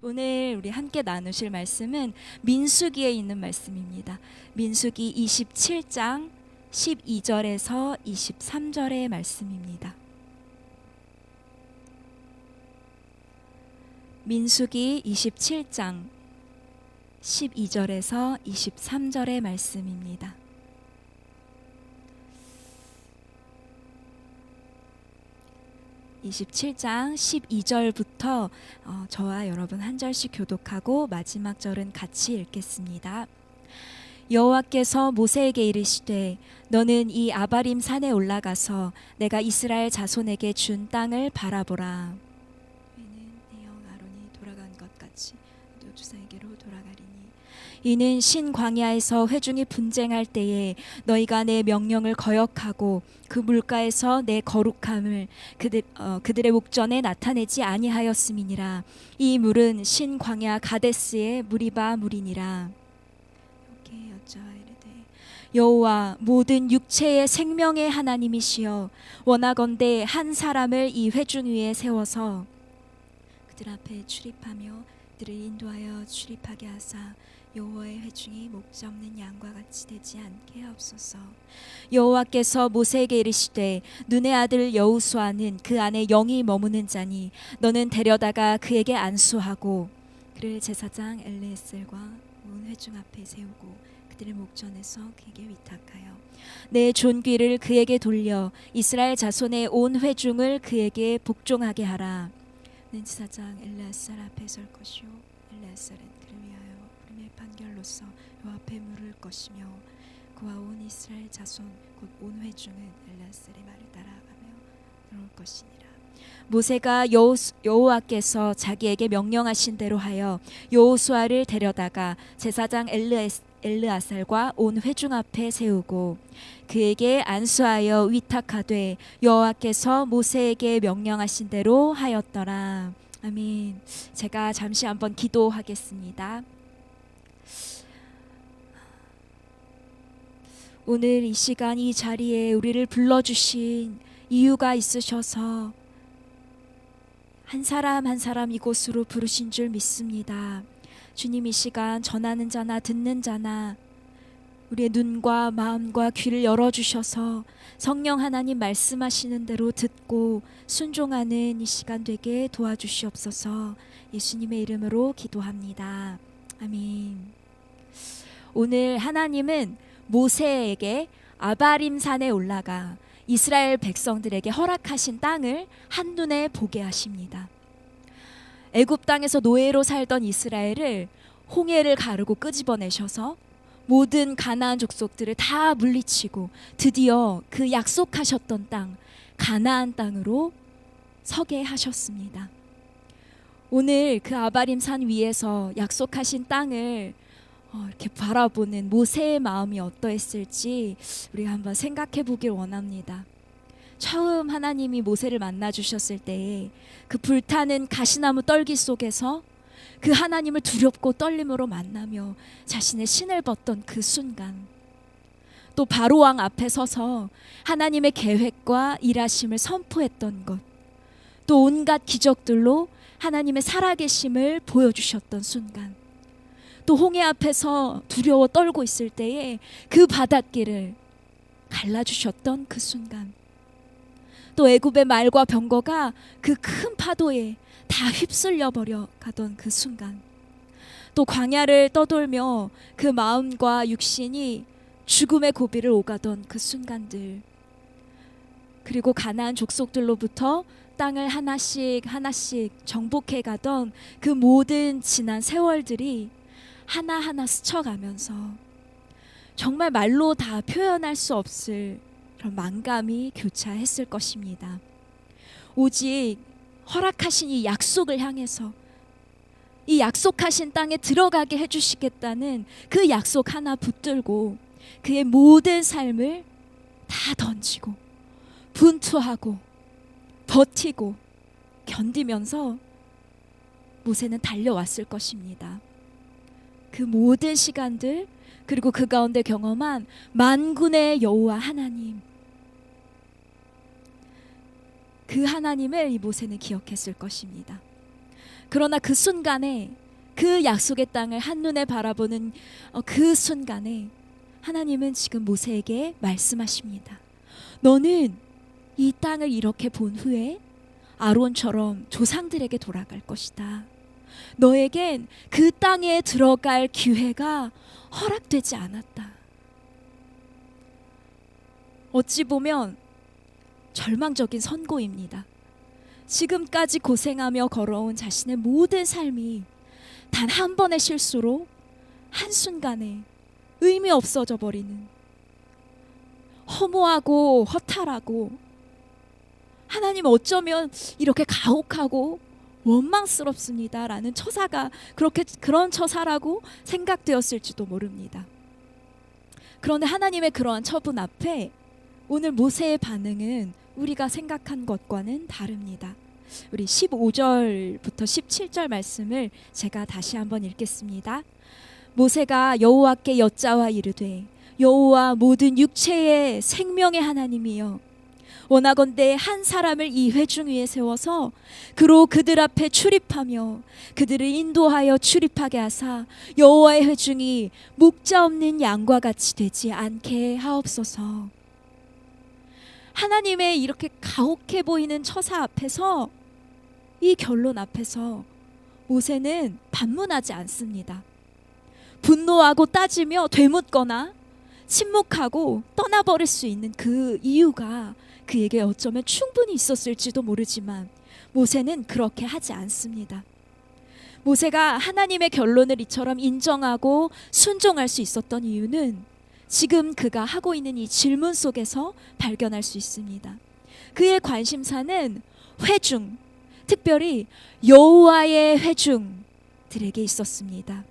오늘 우리 함께 나누실 말씀은 민수기에 있는 말씀입니다. 민수기 27장 12절에서 23절의 말씀입니다. 민수기 27장 12절에서 23절의 말씀입니다. (27장 12절부터) 저와 여러분 한 절씩 교독하고 마지막 절은 같이 읽겠습니다. 여호와께서 모세에게 이르시되 너는 이 아바림 산에 올라가서 내가 이스라엘 자손에게 준 땅을 바라보라. 내 형 아론이 돌아간 것 같이 또 주사에게로 돌아가리니 이는 신 광야에서 회중이 분쟁할 때에 너희가 내 명령을 거역하고 그 물가에서 내 거룩함을 그들의 목전에 나타내지 아니하였음이니라. 이 물은 신 광야 가데스의 무리바 물이니라. 이렇게 여자와 이르되 여호와 모든 육체의 생명의 하나님이시여 원하건대 한 사람을 이 회중 위에 세워서 그들 앞에 출입하며 그들을 인도하여 출입하게 하사 여호와의 회중이 목자 없는 양과 같이 되지 않게 하옵소서. 여호와께서 모세에게 이르시되 눈의 아들 여호수아는 그 안에 영이 머무는 자니 너는 데려다가 그에게 안수하고 그를 제사장 엘르에셀과 온 회중 앞에 세우고 그들의 목전에서 그에게 위탁하여 내 존귀를 그에게 돌려 이스라엘 자손의 온 회중을 그에게 복종하게 하라. 는 제사장 엘르아살 앞에 설 것이요 엘르아살은 그를 위하여 우림의 판결로서 요 앞에 물을 것이며 그와 온 이스라엘 자손 곧 온 회중은 엘르아살의 말을 따라가며 들어올 것이니라. 모세가 여호와께서 자기에게 명령하신 대로 하여 여호수아를 데려다가 제사장 엘르아살과 온 회중 앞에 세우고 그에게 안수하여 위탁하되 여호와께서 모세에게 명령하신 대로 하였더라. 아멘. 제가 잠시 한번 기도하겠습니다. 오늘 이 시간 이 자리에 우리를 불러주신 이유가 있으셔서 한 사람 한 사람 이곳으로 부르신 줄 믿습니다. 주님, 이 시간 전하는 자나 듣는 자나 우리의 눈과 마음과 귀를 열어주셔서 성령 하나님 말씀하시는 대로 듣고 순종하는 이 시간 되게 도와주시옵소서. 예수님의 이름으로 기도합니다. 아멘. 오늘 하나님은 모세에게 아바림 산에 올라가 이스라엘 백성들에게 허락하신 땅을 한눈에 보게 하십니다. 애굽 땅에서 노예로 살던 이스라엘을 홍해를 가르고 끄집어내셔서 모든 가나안 족속들을 다 물리치고 드디어 그 약속하셨던 땅 가나안 땅으로 서게 하셨습니다. 오늘 그 아바림 산 위에서 약속하신 땅을 이렇게 바라보는 모세의 마음이 어떠했을지 우리가 한번 생각해 보길 원합니다. 처음 하나님이 모세를 만나 주셨을 때에 그 불타는 가시나무 떨기 속에서 그 하나님을 두렵고 떨림으로 만나며 자신의 신을 벗던 그 순간, 또 바로왕 앞에 서서 하나님의 계획과 일하심을 선포했던 것, 또 온갖 기적들로 하나님의 살아계심을 보여주셨던 순간, 또 홍해 앞에서 두려워 떨고 있을 때에 그 바닷길을 갈라주셨던 그 순간, 또 애굽의 말과 병거가 그 큰 파도에 다 휩쓸려 버려 가던 그 순간, 또 광야를 떠돌며 그 마음과 육신이 죽음의 고비를 오가던 그 순간들, 그리고 가나안 족속들로부터 땅을 하나씩 하나씩 정복해 가던 그 모든 지난 세월들이 하나하나 스쳐가면서 정말 말로 다 표현할 수 없을 그런 만감이 교차했을 것입니다. 오직 허락하신 이 약속을 향해서 이 약속하신 땅에 들어가게 해주시겠다는 그 약속 하나 붙들고 그의 모든 삶을 다 던지고 분투하고 버티고 견디면서 모세는 달려왔을 것입니다. 그 모든 시간들, 그리고 그 가운데 경험한 만군의 여호와 하나님, 그 하나님을 이 모세는 기억했을 것입니다. 그러나 그 순간에, 그 약속의 땅을 한눈에 바라보는 그 순간에 하나님은 지금 모세에게 말씀하십니다. 너는 이 땅을 이렇게 본 후에 아론처럼 조상들에게 돌아갈 것이다. 너에겐 그 땅에 들어갈 기회가 허락되지 않았다. 어찌 보면 절망적인 선고입니다. 지금까지 고생하며 걸어온 자신의 모든 삶이 단 한 번의 실수로 한순간에 의미 없어져 버리는, 허무하고 허탈하고, 하나님 어쩌면 이렇게 가혹하고 원망스럽습니다 라는 처사가, 그런 처사라고 생각되었을지도 모릅니다. 그런데 하나님의 그러한 처분 앞에 오늘 모세의 반응은 우리가 생각한 것과는 다릅니다. 우리 15절부터 17절 말씀을 제가 다시 한번 읽겠습니다. 모세가 여호와께 여짜와 이르되 여호와 모든 육체의 생명의 하나님이여, 원하건대 한 사람을 이 회중 위에 세워서 그로 그들 앞에 출입하며 그들을 인도하여 출입하게 하사 여호와의 회중이 목자 없는 양과 같이 되지 않게 하옵소서. 하나님의 이렇게 가혹해 보이는 처사 앞에서, 이 결론 앞에서 모세는 반문하지 않습니다. 분노하고 따지며 되묻거나 침묵하고 떠나버릴 수 있는 그 이유가 그에게 어쩌면 충분히 있었을지도 모르지만 모세는 그렇게 하지 않습니다. 모세가 하나님의 결론을 이처럼 인정하고 순종할 수 있었던 이유는 지금 그가 하고 있는 이 질문 속에서 발견할 수 있습니다. 그의 관심사는 회중, 특별히 여호와의 회중들에게 있었습니다.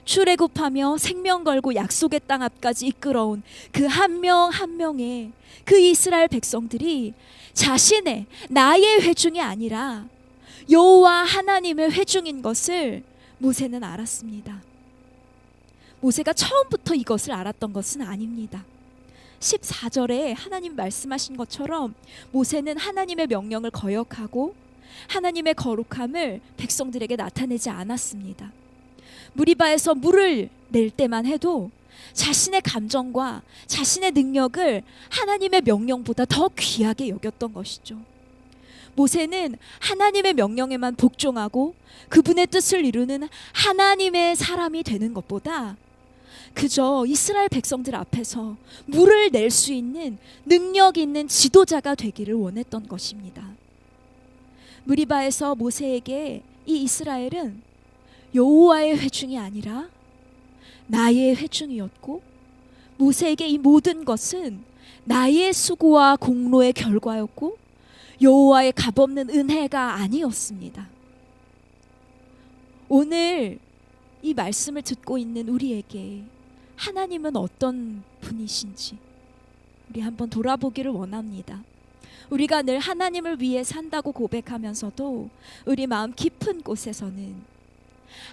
출애굽하며 생명 걸고 약속의 땅 앞까지 이끌어온 그 한 명 한 명의 그 이스라엘 백성들이 자신의, 나의 회중이 아니라 여호와 하나님의 회중인 것을 모세는 알았습니다. 모세가 처음부터 이것을 알았던 것은 아닙니다. 14절에 하나님 말씀하신 것처럼 모세는 하나님의 명령을 거역하고 하나님의 거룩함을 백성들에게 나타내지 않았습니다. 무리바에서 물을 낼 때만 해도 자신의 감정과 자신의 능력을 하나님의 명령보다 더 귀하게 여겼던 것이죠. 모세는 하나님의 명령에만 복종하고 그분의 뜻을 이루는 하나님의 사람이 되는 것보다 그저 이스라엘 백성들 앞에서 물을 낼 수 있는 능력 있는 지도자가 되기를 원했던 것입니다. 무리바에서 모세에게 이 이스라엘은 여호와의 회중이 아니라 나의 회중이었고, 모세에게 이 모든 것은 나의 수고와 공로의 결과였고 여호와의 값없는 은혜가 아니었습니다. 오늘 이 말씀을 듣고 있는 우리에게 하나님은 어떤 분이신지 우리 한번 돌아보기를 원합니다. 우리가 늘 하나님을 위해 산다고 고백하면서도 우리 마음 깊은 곳에서는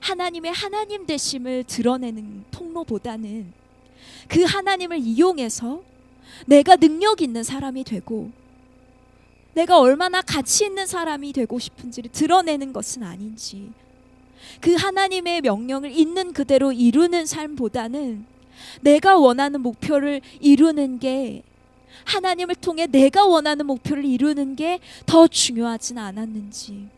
하나님의 하나님 되심을 드러내는 통로보다는 그 하나님을 이용해서 내가 능력 있는 사람이 되고 내가 얼마나 가치 있는 사람이 되고 싶은지를 드러내는 것은 아닌지, 그 하나님의 명령을 있는 그대로 이루는 삶보다는 내가 원하는 목표를 이루는 게, 하나님을 통해 내가 원하는 목표를 이루는 게 더 중요하진 않았는지,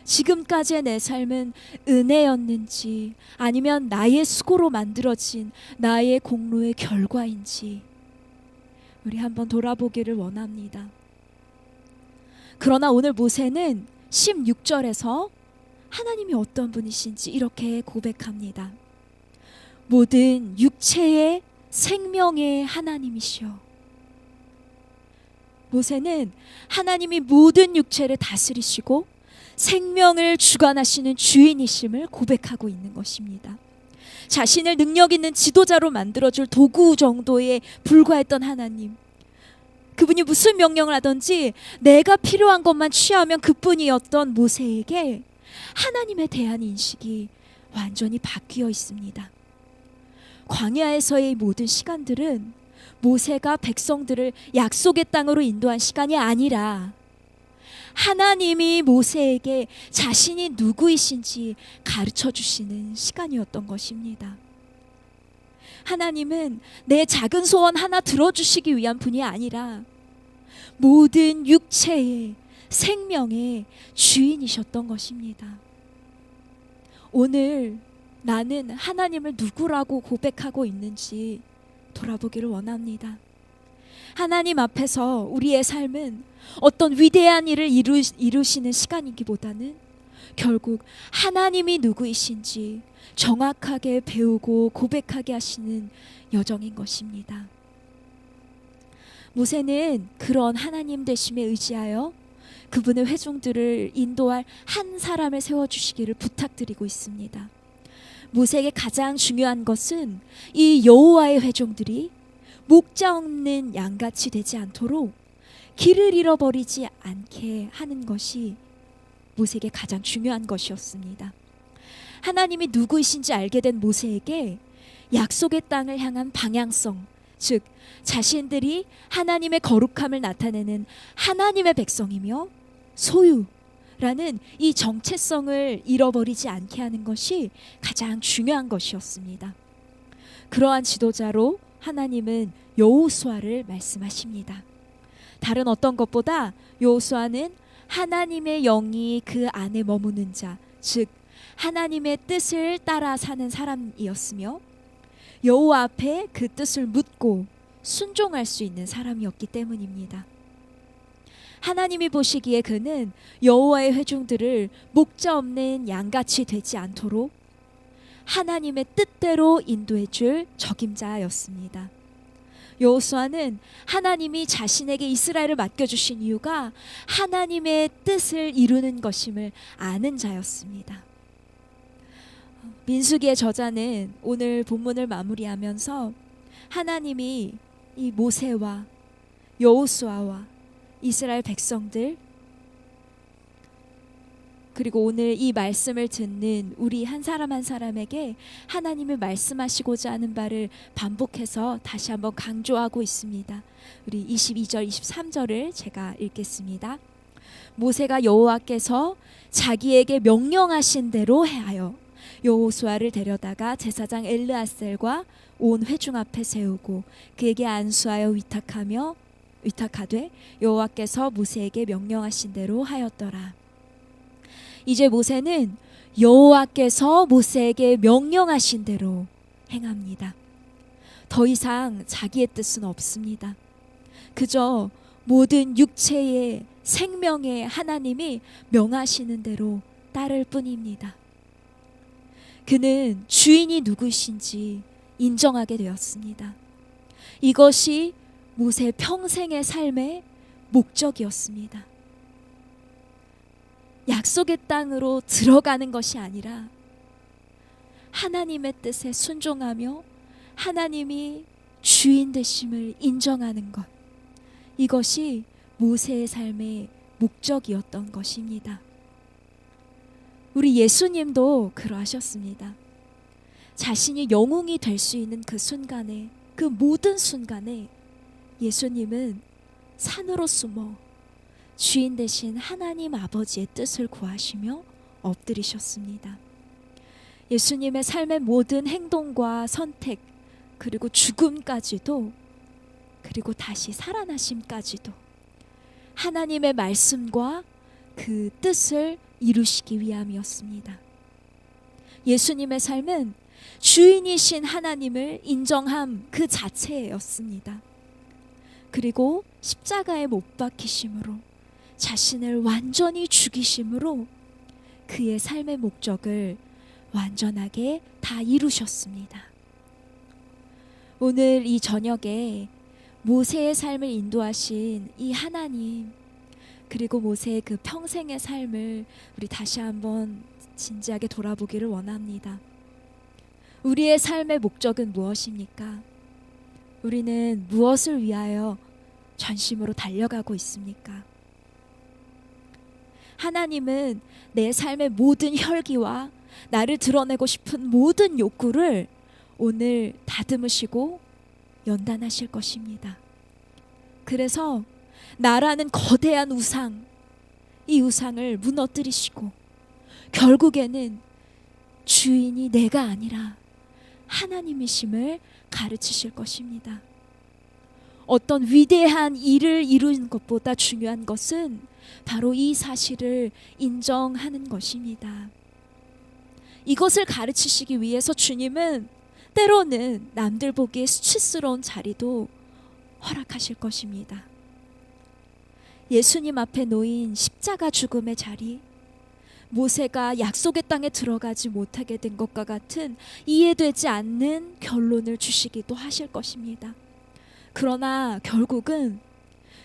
지금까지의 내 삶은 은혜였는지 아니면 나의 수고로 만들어진 나의 공로의 결과인지 우리 한번 돌아보기를 원합니다. 그러나 오늘 모세는 16절에서 하나님이 어떤 분이신지 이렇게 고백합니다. 모든 육체의 생명의 하나님이시여. 모세는 하나님이 모든 육체를 다스리시고 생명을 주관하시는 주인이심을 고백하고 있는 것입니다. 자신을 능력 있는 지도자로 만들어줄 도구 정도에 불과했던 하나님, 그분이 무슨 명령을 하든지 내가 필요한 것만 취하면 그뿐이었던 모세에게 하나님에 대한 인식이 완전히 바뀌어 있습니다. 광야에서의 모든 시간들은 모세가 백성들을 약속의 땅으로 인도한 시간이 아니라 하나님이 모세에게 자신이 누구이신지 가르쳐 주시는 시간이었던 것입니다. 하나님은 내 작은 소원 하나 들어주시기 위한 분이 아니라 모든 육체의 생명의 주인이셨던 것입니다. 오늘 나는 하나님을 누구라고 고백하고 있는지 돌아보기를 원합니다. 하나님 앞에서 우리의 삶은 어떤 위대한 일을 이루시는 시간이기보다는 결국 하나님이 누구이신지 정확하게 배우고 고백하게 하시는 여정인 것입니다. 모세는 그런 하나님 되심에 의지하여 그분의 회중들을 인도할 한 사람을 세워주시기를 부탁드리고 있습니다. 모세에게 가장 중요한 것은 이 여호와의 회중들이 목자 없는 양같이 되지 않도록 길을 잃어버리지 않게 하는 것이 모세에게 가장 중요한 것이었습니다. 하나님이 누구이신지 알게 된 모세에게 약속의 땅을 향한 방향성, 즉 자신들이 하나님의 거룩함을 나타내는 하나님의 백성이며 소유라는 이 정체성을 잃어버리지 않게 하는 것이 가장 중요한 것이었습니다. 그러한 지도자로 하나님은 여호수아를 말씀하십니다. 다른 어떤 것보다 여호수아는 하나님의 영이 그 안에 머무는 자, 즉 하나님의 뜻을 따라 사는 사람이었으며 여호와 앞에 그 뜻을 묻고 순종할 수 있는 사람이었기 때문입니다. 하나님이 보시기에 그는 여호와의 회중들을 목자 없는 양같이 되지 않도록 하나님의 뜻대로 인도해 줄 적임자였습니다. 여호수아는 하나님이 자신에게 이스라엘을 맡겨주신 이유가 하나님의 뜻을 이루는 것임을 아는 자였습니다. 민수기의 저자는 오늘 본문을 마무리하면서 하나님이 이 모세와 여호수아와 이스라엘 백성들 그리고 오늘 이 말씀을 듣는 우리 한 사람 한 사람에게 하나님이 말씀하시고자 하는 바를 반복해서 다시 한번 강조하고 있습니다. 우리 22절 23절을 제가 읽겠습니다. 모세가 여호와께서 자기에게 명령하신 대로 해하여 여호수아를 데려다가 제사장 엘르아셀과 온 회중 앞에 세우고 그에게 안수하여 위탁하되 여호와께서 모세에게 명령하신 대로 하였더라. 이제 모세는 여호와께서 모세에게 명령하신 대로 행합니다. 더 이상 자기의 뜻은 없습니다. 그저 모든 육체의 생명의 하나님이 명하시는 대로 따를 뿐입니다. 그는 주인이 누구신지 인정하게 되었습니다. 이것이 모세 평생의 삶의 목적이었습니다. 약속의 땅으로 들어가는 것이 아니라 하나님의 뜻에 순종하며 하나님이 주인 되심을 인정하는 것, 이것이 모세의 삶의 목적이었던 것입니다. 우리 예수님도 그러하셨습니다. 자신이 영웅이 될 수 있는 그 순간에, 그 모든 순간에 예수님은 산으로 숨어 주인 되신 하나님 아버지의 뜻을 구하시며 엎드리셨습니다. 예수님의 삶의 모든 행동과 선택, 그리고 죽음까지도, 그리고 다시 살아나심까지도 하나님의 말씀과 그 뜻을 이루시기 위함이었습니다. 예수님의 삶은 주인이신 하나님을 인정함 그 자체였습니다. 그리고 십자가에 못 박히심으로 자신을 완전히 죽이심으로 그의 삶의 목적을 완전하게 다 이루셨습니다. 오늘 이 저녁에 모세의 삶을 인도하신 이 하나님, 그리고 모세의 그 평생의 삶을 우리 다시 한번 진지하게 돌아보기를 원합니다. 우리의 삶의 목적은 무엇입니까? 우리는 무엇을 위하여 전심으로 달려가고 있습니까? 하나님은 내 삶의 모든 혈기와 나를 드러내고 싶은 모든 욕구를 오늘 다듬으시고 연단하실 것입니다. 그래서 나라는 거대한 우상, 이 우상을 무너뜨리시고 결국에는 주인이 내가 아니라 하나님이심을 가르치실 것입니다. 어떤 위대한 일을 이루는 것보다 중요한 것은 바로 이 사실을 인정하는 것입니다. 이것을 가르치시기 위해서 주님은 때로는 남들 보기에 수치스러운 자리도 허락하실 것입니다. 예수님 앞에 놓인 십자가 죽음의 자리, 모세가 약속의 땅에 들어가지 못하게 된 것과 같은 이해되지 않는 결론을 주시기도 하실 것입니다. 그러나 결국은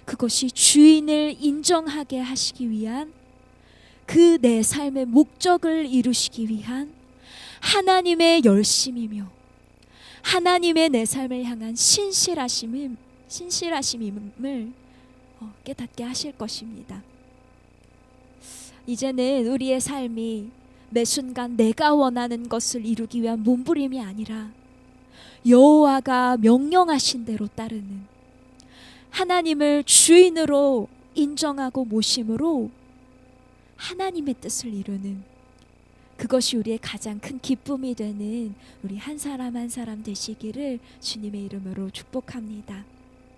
그것이 주인을 인정하게 하시기 위한, 그 내 삶의 목적을 이루시기 위한 하나님의 열심이며 하나님의 내 삶을 향한 신실하심임을 깨닫게 하실 것입니다. 이제는 우리의 삶이 매 순간 내가 원하는 것을 이루기 위한 몸부림이 아니라 여호와가 명령하신 대로 따르는, 하나님을 주인으로 인정하고 모심으로 하나님의 뜻을 이루는, 그것이 우리의 가장 큰 기쁨이 되는 우리 한 사람 한 사람 되시기를 주님의 이름으로 축복합니다.